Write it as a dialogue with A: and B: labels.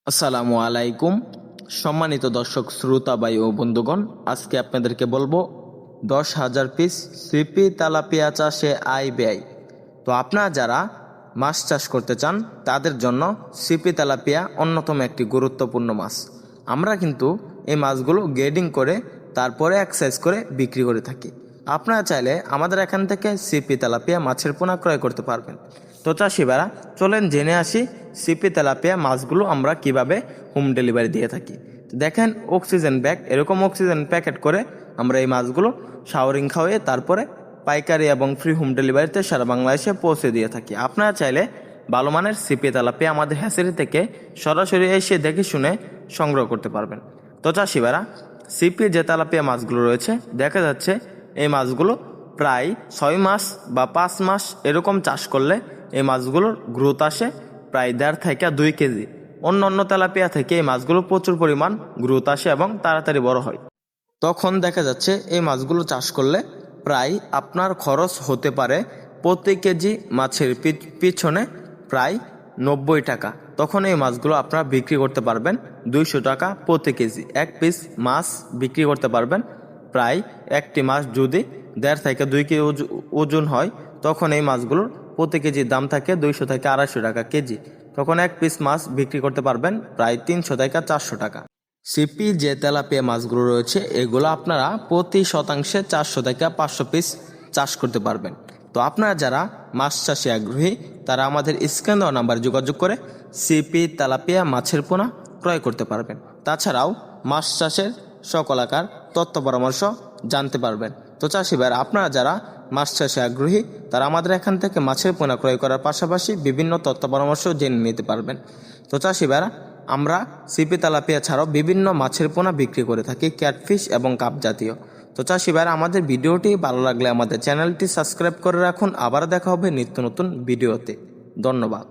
A: আসসালামু আলাইকুম। সম্মানিত দর্শক শ্রোতা ভাই ও বন্ধুগণ, আজকে আপনাদেরকে বলবো 10,000 পিস সিপি তেলাপিয়া চাষে আয় ব্যয়। তো আপনারা যারা মাছ চাষ করতে চান তাদের জন্য সিপি তেলাপিয়া অন্যতম একটি গুরুত্বপূর্ণ মাছ। আমরা কিন্তু এই মাছগুলো গ্রেডিং করে তারপরে এক্সারসাইজ করে বিক্রি করে থাকি। আপনারা চাইলে আমাদের এখান থেকে সিপি তেলাপিয়া মাছের পোনা ক্রয় করতে পারবেন। তো চাষিবারা চলেন জেনে আসি সিপি তেলাপিয়া মাছগুলো আমরা কিভাবে হোম ডেলিভারি দিয়ে থাকি। দেখেন অক্সিজেন ব্যাগ, এরকম অক্সিজেন প্যাকেট করে আমরা এই মাছগুলো শাওয়ারিং খাওয়িয়ে তারপরে পাইকারি এবং ফ্রি হোম ডেলিভারিতে সারা বাংলাদেশে পৌঁছে দিয়ে থাকি। আপনারা চাইলে ভালো মানের সিপি তেলাপিয়া আমাদের হ্যাচারি থেকে সরাসরি এসে দেখে শুনে সংগ্রহ করতে পারবেন। তো চাষিবারা সিপি যে তেলাপিয়া মাছগুলো রয়েছে, দেখা যাচ্ছে এই মাছগুলো প্রায় 6 মাস বা 5 মাস এরকম চাষ করলে এই মাছগুলোর গ্রোথ আসে প্রায় 1.5 থেকে 2 কেজি। অন্য তেলাপিয়া থেকে এই মাছগুলো প্রচুর পরিমাণ গ্রোথ আসে এবং তাড়াতাড়ি বড় হয়। তখন দেখা যাচ্ছে এই মাছগুলো চাষ করলে প্রায় আপনার খরচ হতে পারে প্রতি কেজি মাছের পিছনে প্রায় 90 টাকা। তখন এই মাছগুলো আপনারা বিক্রি করতে পারবেন 200 টাকা প্রতি কেজি। এক পিস মাছ বিক্রি করতে পারবেন প্রায় একটি মাছ যদি 1.5 থেকে 2 কেজি ওজন হয়, তখন এই মাছগুলোর প্রতি কেজির দাম থাকে 200 থেকে 250 টাকা কেজি। তখন এক পিস মাছ বিক্রি করতে পারবেন প্রায় 300 থেকে 400 টাকা। সিপি যে তেলাপিয়া মাছগুলো রয়েছে এগুলো আপনারা প্রতি শতাংশে 400 থেকে 500 পিস চাষ করতে পারবেন। তো আপনারা যারা মাছ চাষে আগ্রহী তারা আমাদের স্ক্রিনে দেওয়া নাম্বার যোগাযোগ করে সিপি তেলাপিয়া মাছের পোনা ক্রয় করতে পারবেন। তাছাড়াও মাছ চাষের সকল আকার তথ্য পরামর্শ জানতে পারবেন। তো চাষি ভাইরা, আপনারা যারা মাছ চাষে আগ্রহী তারা আমাদের এখান থেকে মাছের পোনা ক্রয় করার পাশাপাশি বিভিন্ন তথ্য পরামর্শ জেনে নিতে পারবেন। তো চাষি ভাইরা, আমরা সিপি তেলাপিয়া ছাড়াও বিভিন্ন মাছের পোনা বিক্রি করে থাকি, ক্যাটফিশ এবং কাপ জাতীয়। তো চাষি ভাইরা, আমাদের ভিডিওটি ভালো লাগলে আমাদের চ্যানেলটি সাবস্ক্রাইব করে রাখুন। আবার দেখা হবে নিত্য নতুন ভিডিওতে। ধন্যবাদ।